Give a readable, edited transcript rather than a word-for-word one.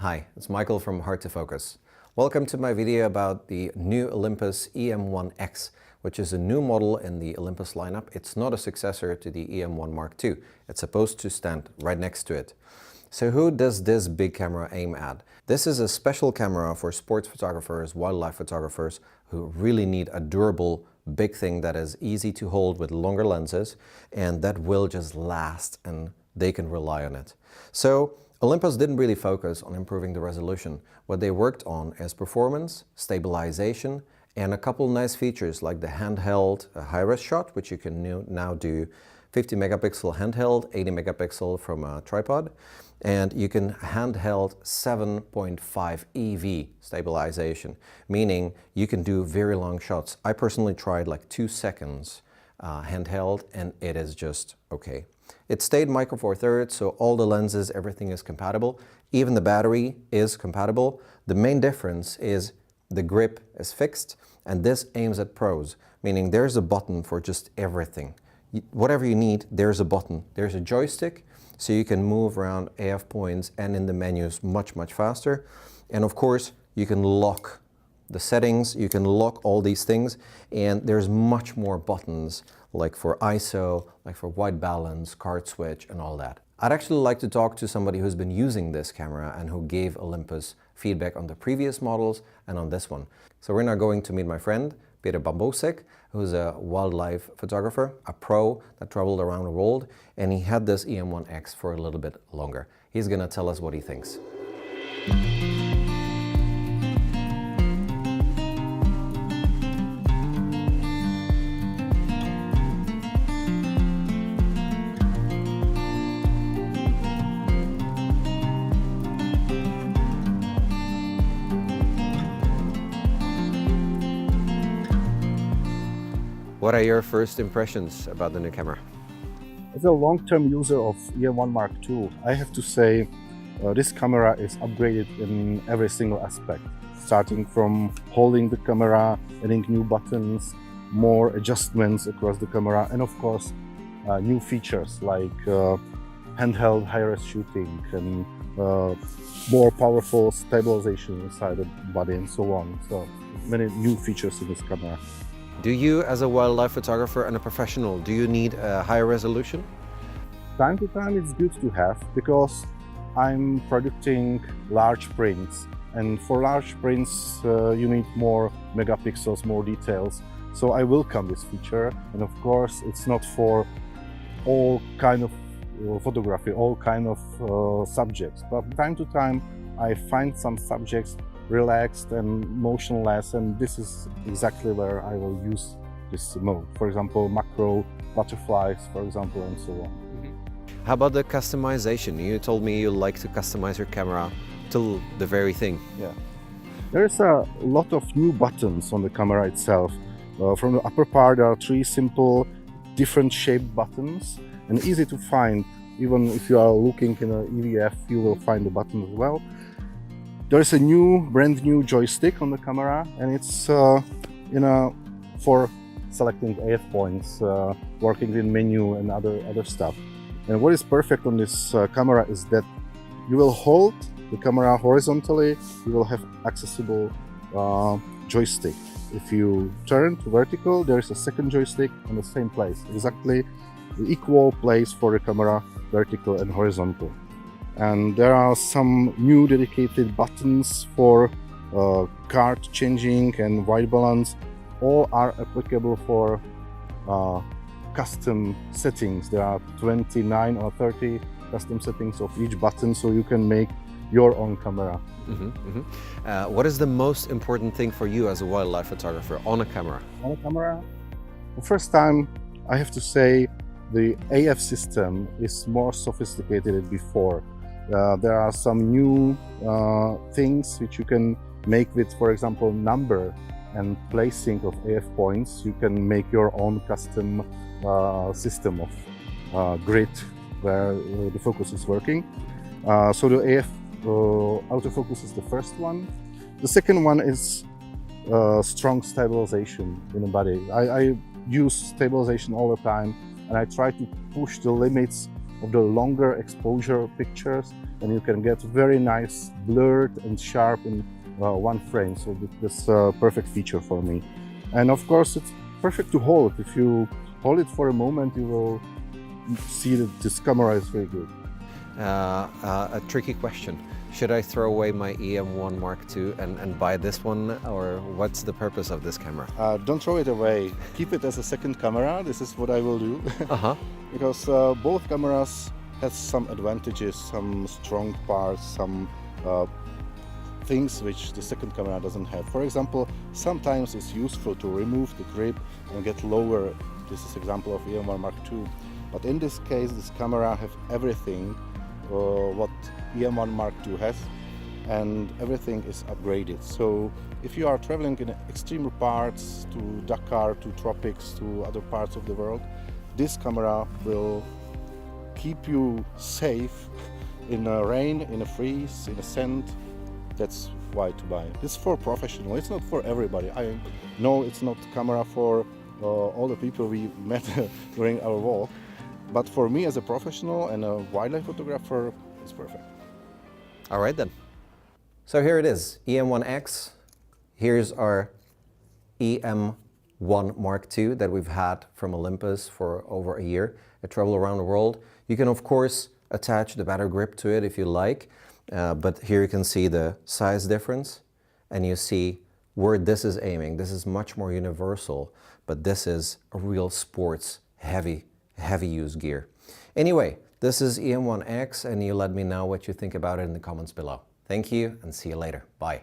Hi, it's Michael from Hard to Focus. Welcome to my video about the new Olympus E-M1X, which is a new model in the Olympus lineup. It's not a successor to the E-M1 Mark II. It's supposed to stand right next to it. So who does this big camera aim at? This is a special camera for sports photographers, wildlife photographers who really need a durable, big thing that is easy to hold with longer lenses and that will just last and they can rely on it. So Olympus didn't really focus on improving the resolution. What they worked on is performance, stabilization, and a couple nice features like the handheld high-res shot, which you can now do 50 megapixel handheld, 80 megapixel from a tripod, and you can handheld 7.5 EV stabilization, meaning you can do very long shots. I personally tried like 2 seconds handheld and it is just okay. It stayed micro four thirds, so all the lenses, everything is compatible. Even the battery is compatible. The main difference is the grip is fixed, and this aims at pros, meaning there's a button for just everything. Whatever you need, there's a button. There's a joystick, so you can move around AF points and in the menus much faster. And of course, you can lock the settings, you can lock all these things, and there's much more buttons like for ISO, like for white balance, card switch, and all that. I'd actually like to talk to somebody who's been using this camera and who gave Olympus feedback on the previous models and on this one. So we're now going to meet my friend, Petr Bambousek, who's a wildlife photographer, a pro that traveled around the world, and he had this E-M1X for a little bit longer. He's gonna tell us what he thinks. What are your first impressions about the new camera? As a long-term user of E-M1 Mark II, I have to say this camera is upgraded in every single aspect, starting from holding the camera, adding new buttons, more adjustments across the camera, and of course new features like handheld high-res shooting and more powerful stabilization inside the body and so on. So many new features in this camera. Do you, as a wildlife photographer and a professional, do you need a higher resolution? Time to time it's good to have, because I'm producing large prints, and for large prints you need more megapixels, more details. So I welcome this feature, and of course it's not for all kind of photography, all kind of subjects, but time to time I find some subjects relaxed and motionless, and this is exactly where I will use this mode. For example, macro, butterflies, for example, and so on. How about the customization? You told me you like to customize your camera till the very thing. Yeah, there's a lot of new buttons on the camera itself. From the upper part there are 3 simple, different shaped buttons, and easy to find. Even if you are looking in an EVF, you will find the button as well. There is a brand new joystick on the camera, and it's for selecting AF points, working with menu and other stuff. And what is perfect on this camera is that you will hold the camera horizontally, you will have accessible joystick. If you turn to vertical, there is a second joystick on the same place, exactly the equal place for the camera, vertical and horizontal. And there are some new dedicated buttons for card changing and white balance. All are applicable for custom settings. There are 29 or 30 custom settings of each button, so you can make your own camera. What is the most important thing for you as a wildlife photographer on a camera? On a camera, the first time I have to say the AF system is more sophisticated than before. There are some new things which you can make with, for example, number and placing of AF points. You can make your own custom system of grid where the focus is working. So the AF autofocus is the first one. The second one is strong stabilization in the body. I use stabilization all the time, and I try to push the limits of the longer exposure pictures, and you can get very nice blurred and sharp in one frame. So that's a perfect feature for me. And of course, it's perfect to hold. If you hold it for a moment, you will see that this camera is very good. A tricky question. Should I throw away my E-M1 Mark II and buy this one, or what's the purpose of this camera? Don't throw it away. Keep it as a second camera. This is what I will do. Because both cameras have some advantages, some strong parts, some things which the second camera doesn't have. For example, sometimes it's useful to remove the grip and get lower. This is example of E-M1 Mark II. But in this case, this camera have everything what E-M1 Mark II has, and everything is upgraded. So if you are traveling in extreme parts, to Dakar, to tropics, to other parts of the world, this camera will keep you safe in a rain, in a freeze, in a sand. That's why to buy it. It's for professional, it's not for everybody. I know it's not camera for all the people we met during our walk, but for me as a professional and a wildlife photographer, it's perfect. All right then. So here it is, E-M1X. Here's our E-M1 Mark II that we've had from Olympus for over a year. It traveled around the world. You can of course attach the better grip to it if you like, but here you can see the size difference, and you see where this is aiming. This is much more universal, but this is a real sports heavy use gear. Anyway, this is E-M1X, and you let me know what you think about it in the comments below. Thank you, and see you later. Bye.